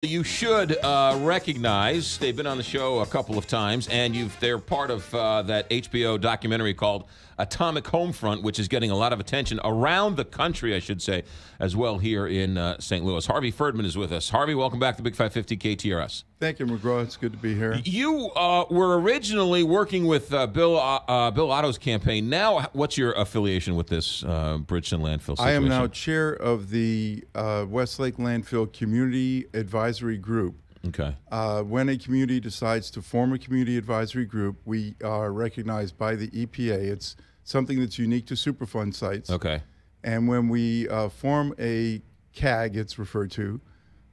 You should recognize, they've been on the show a couple of times, and they're part of that HBO documentary called Atomic Homefront, which is getting a lot of attention around the country, I should say, as well here in St. Louis. Harvey Ferdman is with us. Harvey, welcome back to Big 550 KTRS. Thank you, McGraw. It's good to be here. You were originally working with Bill Otto's campaign. Now, what's your affiliation with this Bridgeton landfill situation? I am now chair of the Lake Landfill Community Advisory Group. Okay. When a community decides to form a community advisory group, we are recognized by the EPA. It's something that's unique to Superfund sites. Okay. And when we form a CAG, it's referred to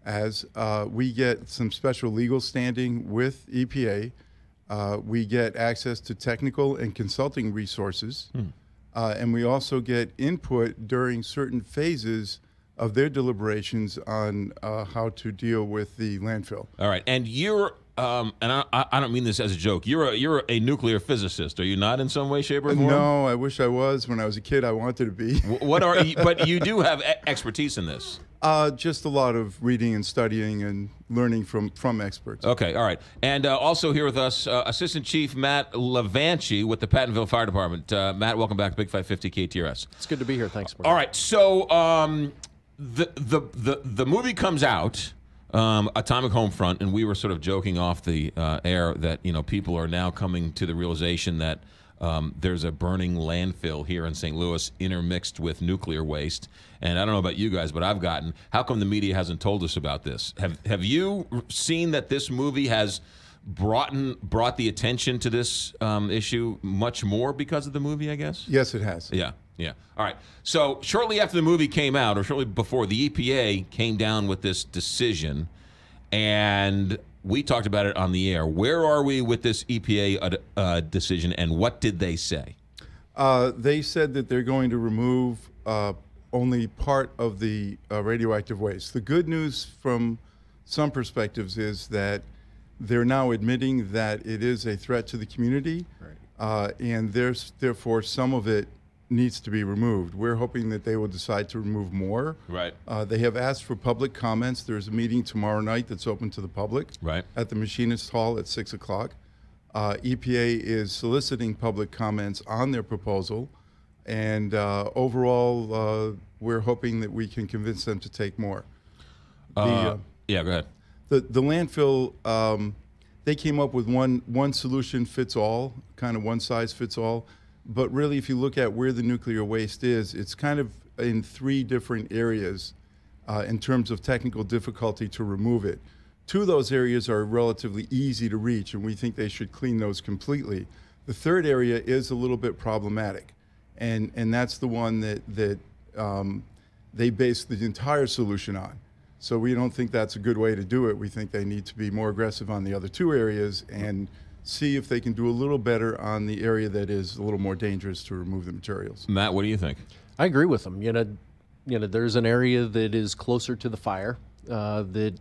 as, we get some special legal standing with EPA. We get access to technical and consulting resources. And we also get input during certain phases of their deliberations on how to deal with the landfill. All right. And you're, and I don't mean this as a joke, you're a nuclear physicist, are you not, in some way, shape, or form? No, I wish I was. When I was a kid, I wanted to be. What are you, but you do have expertise in this. Just a lot of reading and studying and learning from experts. Okay, all right. And also here with us, Assistant Chief Matt Levanchi with the Pattonville Fire Department. Matt, welcome back to Big 550 KTRS. It's good to be here. Thanks, Mark. All right, so the movie comes out, Atomic Homefront, and we were sort of joking off the air that people are now coming to the realization that there's a burning landfill here in St. Louis intermixed with nuclear waste. And I don't know about you guys, but I've gotten, how come the media hasn't told us about this? Have you seen that this movie has brought the attention to this issue much more because of the movie, I guess? Yes, it has. Yeah. Yeah. All right. So shortly after the movie came out, or shortly before, the EPA came down with this decision, and we talked about it on the air. Where are we with this EPA decision, and what did they say? They said that they're going to remove only part of the radioactive waste. The good news from some perspectives is that they're now admitting that it is a threat to the community, right. And therefore some of it needs to be removed. We're hoping that they will decide to remove more. Right. They have asked for public comments. There's a meeting tomorrow night that's open to the public. Right. At the Machinist Hall at 6 o'clock. EPA is soliciting public comments on their proposal, and overall, we're hoping that we can convince them to take more. Yeah, go ahead. The landfill, they came up with one solution fits all, kind of one size fits all. But really, if you look at where the nuclear waste is, it's kind of in three different areas in terms of technical difficulty to remove it. Two of those areas are relatively easy to reach, and we think they should clean those completely. The third area is a little bit problematic, and that's the one that they base the entire solution on. So we don't think that's a good way to do it. We think they need to be more aggressive on the other two areas and see if they can do a little better on the area that is a little more dangerous to remove the materials. Matt, what do you think? I agree with them. There's an area that is closer to the fire that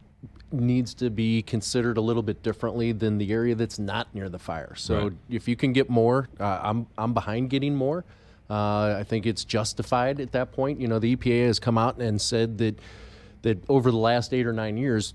needs to be considered a little bit differently than the area that's not near the fire. So right. If you can get more, I'm behind getting more. I think it's justified at that point. The EPA has come out and said that over the last 8 or 9 years,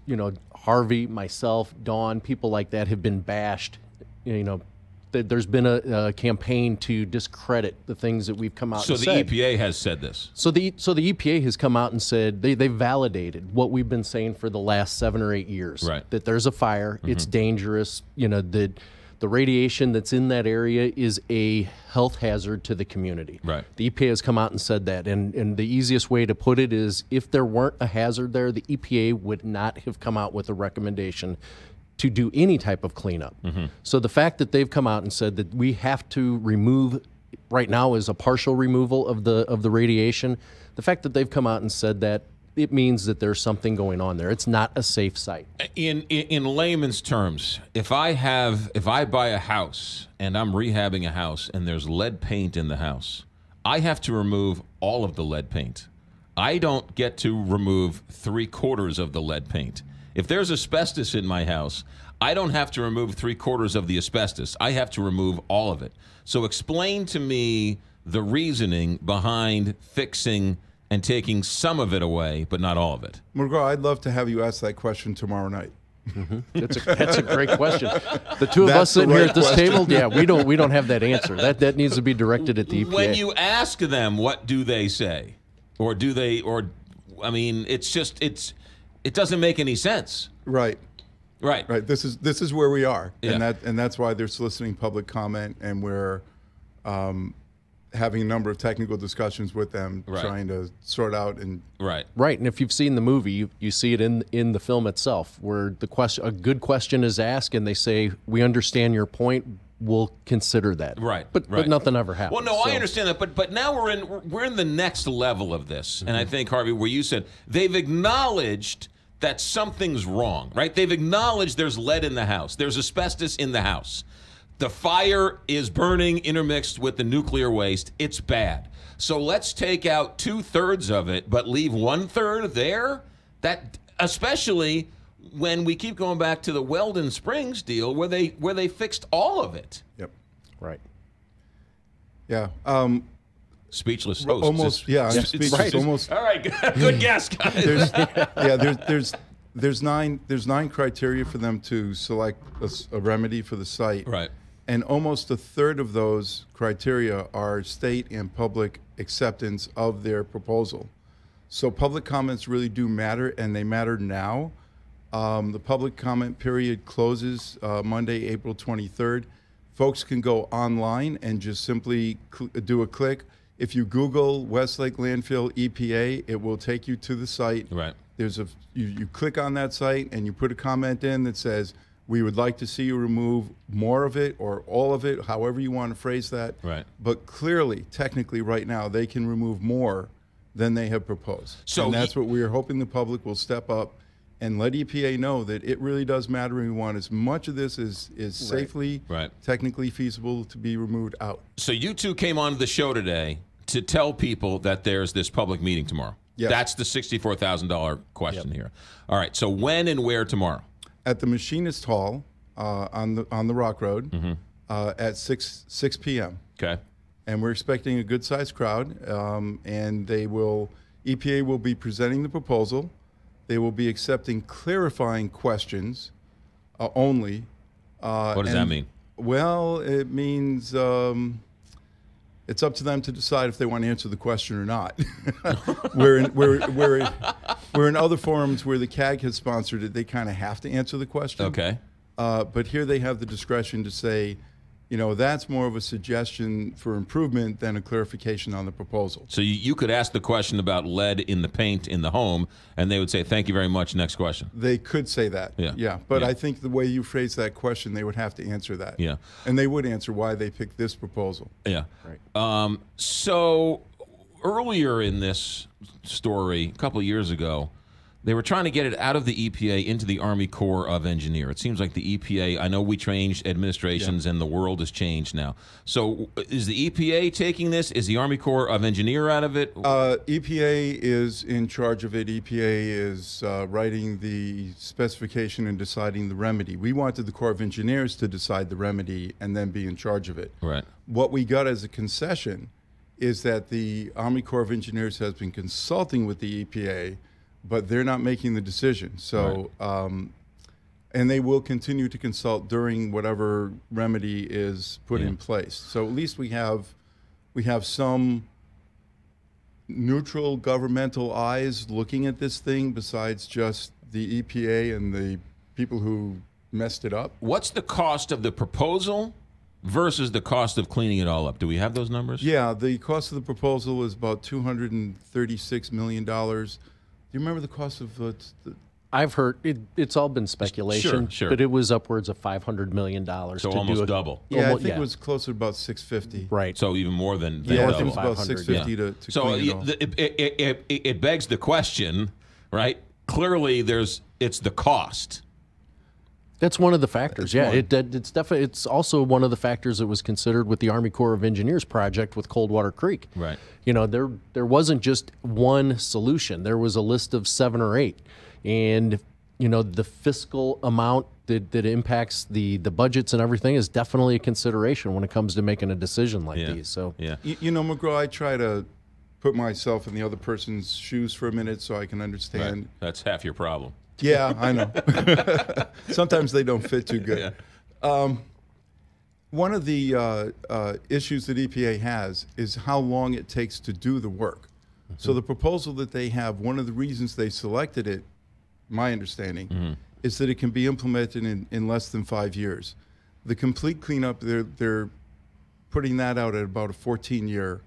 Harvey, myself, Dawn, people like that have been bashed. There's been a campaign to discredit the things that we've come out and said. So the EPA has said this. So the EPA has come out and said they validated what we've been saying for the last 7 or 8 years. Right. That there's a fire, it's dangerous, that the radiation that's in that area is a health hazard to the community. Right. The EPA has come out and said that, and the easiest way to put it is if there weren't a hazard there, the EPA would not have come out with a recommendation to do any type of cleanup. So the fact that they've come out and said that we have to remove, right now is a partial removal of the radiation, the fact that they've come out and said that, it means that there's something going on there. It's not a safe site. In layman's terms, if I buy a house and I'm rehabbing a house and there's lead paint in the house, I have to remove all of the lead paint. I don't get to remove 3/4 of the lead paint. If there's asbestos in my house, I don't have to remove 3/4 of the asbestos. I have to remove all of it. So explain to me the reasoning behind fixing and taking some of it away, but not all of it? McGraw, I'd love to have you ask that question tomorrow night. That's a great question. The two of us sitting here at this table, we don't have that answer. That needs to be directed at the EPA. When you ask them, what do they say, or do they, or I mean, it doesn't make any sense. Right. Right. This is where we are, Yeah. and that's why they're soliciting public comment, and we're having a number of technical discussions with them, trying to sort out and Right, and if you've seen the movie, you see it in the film itself, where a good question is asked, and they say, "We understand your point. We'll consider that." Right, but nothing ever happens. Well, no, I understand that, but now we're in the next level of this, and I think, Harvey, where you said they've acknowledged that something's wrong, right? They've acknowledged there's lead in the house, there's asbestos in the house. The fire is burning intermixed with the nuclear waste. It's bad. So let's take out 2/3 of it, but leave 1/3 there? That, especially when we keep going back to the Weldon Springs deal where they fixed all of it. Yep. Right. Yeah. Speechless host. Almost. Yeah. I'm speechless. Right. Almost. All right. Good guess, guys. There's nine criteria for them to select a remedy for the site. Right. And almost a third of those criteria are state and public acceptance of their proposal. So public comments really do matter, and they matter now. The public comment period closes Monday, April 23rd. Folks can go online and just simply do a click. If you Google Westlake Landfill EPA, it will take you to the site. Right. You click on that site and you put a comment in that says, "We would like to see you remove more of it or all of it," however you want to phrase that. Right. But clearly, technically, right now, they can remove more than they have proposed. So and that's what we are hoping the public will step up and let EPA know that it really does matter, and we want as much of this as is safely, technically feasible to be removed out. So you two came on the show today to tell people that there's this public meeting tomorrow. Yes. That's the $64,000 question here. All right. So when and where tomorrow? At the Machinist Hall on the Rock Road at 6 p.m. Okay. And we're expecting a good-sized crowd, and EPA will be presenting the proposal. They will be accepting clarifying questions only. What does that mean? Well, it means it's up to them to decide if they want to answer the question or not. We're in other forums where the CAG has sponsored it, they kind of have to answer the question. Okay. But here they have the discretion to say, that's more of a suggestion for improvement than a clarification on the proposal. So you could ask the question about lead in the paint in the home, and they would say, "Thank you very much, next question." They could say that. Yeah. But I think the way you phrase that question, they would have to answer that. Yeah. And they would answer why they picked this proposal. Yeah. Right. So earlier in this story, a couple of years ago, they were trying to get it out of the EPA into the Army Corps of Engineers. It seems like the EPA, I know we changed administrations and the world has changed now. So is the EPA taking this? Is the Army Corps of Engineers out of it? EPA is in charge of it. EPA is writing the specification and deciding the remedy. We wanted the Corps of Engineers to decide the remedy and then be in charge of it. Right. What we got as a concession is that the Army Corps of Engineers has been consulting with the EPA, but they're not making the decision. So, and they will continue to consult during whatever remedy is put in place. So at least we have some neutral governmental eyes looking at this thing besides just the EPA and the people who messed it up. What's the cost of the proposal versus the cost of cleaning it all up? Do we have those numbers? Yeah, the cost of the proposal is about $236 million. Do you remember the cost of I've heard it's all been speculation, Sure. but it was upwards of $500 million. So almost double. Yeah, I think it was closer to about 650. Right. So even more than Yeah, I double. think it was about 650 to So clean it all. it begs the question, right? Clearly, it's the cost. That's one of the factors. It's definitely. It's also one of the factors that was considered with the Army Corps of Engineers project with Coldwater Creek. Right. There wasn't just one solution. There was a list of 7 or 8, and the fiscal amount that impacts the budgets and everything is definitely a consideration when it comes to making a decision like these. So yeah, McGraw, I try to put myself in the other person's shoes for a minute so I can understand. Right. That's half your problem. Yeah, I know. Sometimes they don't fit too good. Yeah. One of the issues that EPA has is how long it takes to do the work. So the proposal that they have, one of the reasons they selected it, my understanding, is that it can be implemented in less than 5 years. The complete cleanup, they're putting that out at about a 14-year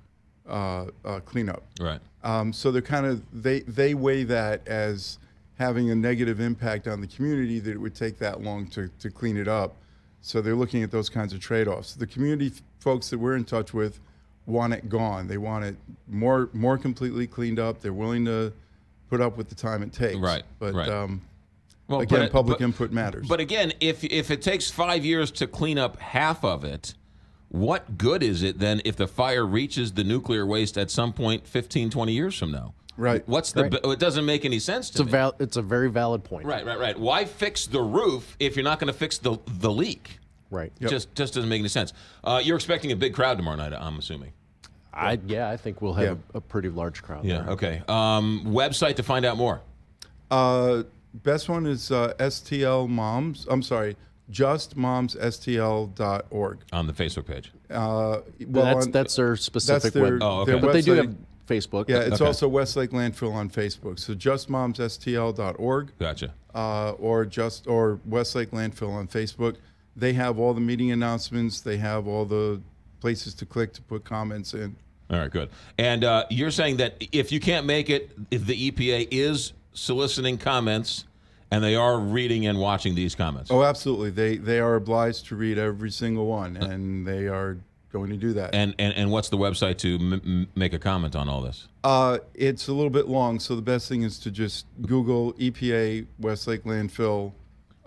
cleanup. Right. So they're kind of, they weigh that as having a negative impact on the community, that it would take that long to clean it up. So they're looking at those kinds of trade-offs. The community folks that we're in touch with want it gone. They want it more completely cleaned up. They're willing to put up with the time it takes. Right. But right. Well, again, public input matters. But again, if it takes 5 years to clean up half of it, what good is it then if the fire reaches the nuclear waste at some point 15, 20 years from now? Right. It doesn't make any sense to me. It's a very valid point. Right. Why fix the roof if you're not going to fix the leak? Right. Yep. Just doesn't make any sense. You're expecting a big crowd tomorrow night, I'm assuming. I think we'll have a pretty large crowd there. Okay. Website to find out more. Best one is STL Moms. I'm sorry, justmomsstl.org. On the Facebook page. That's their specific their, web. Oh, okay. their But they do website. have Facebook. Yeah, it's Okay. also Westlake Landfill on Facebook. So justmomsstl.org Gotcha. or Westlake Landfill on Facebook. They have all the meeting announcements. They have all the places to click to put comments in. All right, good. And you're saying that if you can't make it, if the EPA is soliciting comments, and they are reading and watching these comments. Oh, absolutely. They are obliged to read every single one, and they are going to do that. And what's the website to make a comment on all this? It's a little bit long, so the best thing is to just Google EPA Westlake Landfill,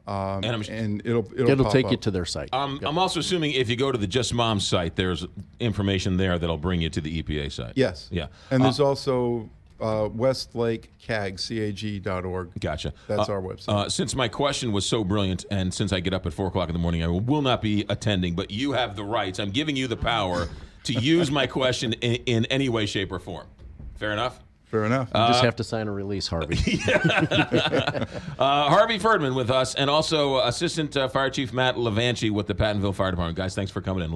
and it'll pop take up. you to their site. I'm also assuming if you go to the Just Moms site, there's information there that'll bring you to the EPA site. Yes. Yeah. And there's also westlakecag.org. Gotcha. That's our website. Since my question was so brilliant, and since I get up at 4 o'clock in the morning, I will not be attending, but you have the rights. I'm giving you the power to use my question in any way, shape, or form. Fair enough? Fair enough. You just have to sign a release, Harvey. Harvey Ferdman with us, and also Assistant Fire Chief Matt Levanchi with the Pattonville Fire Department. Guys, thanks for coming in.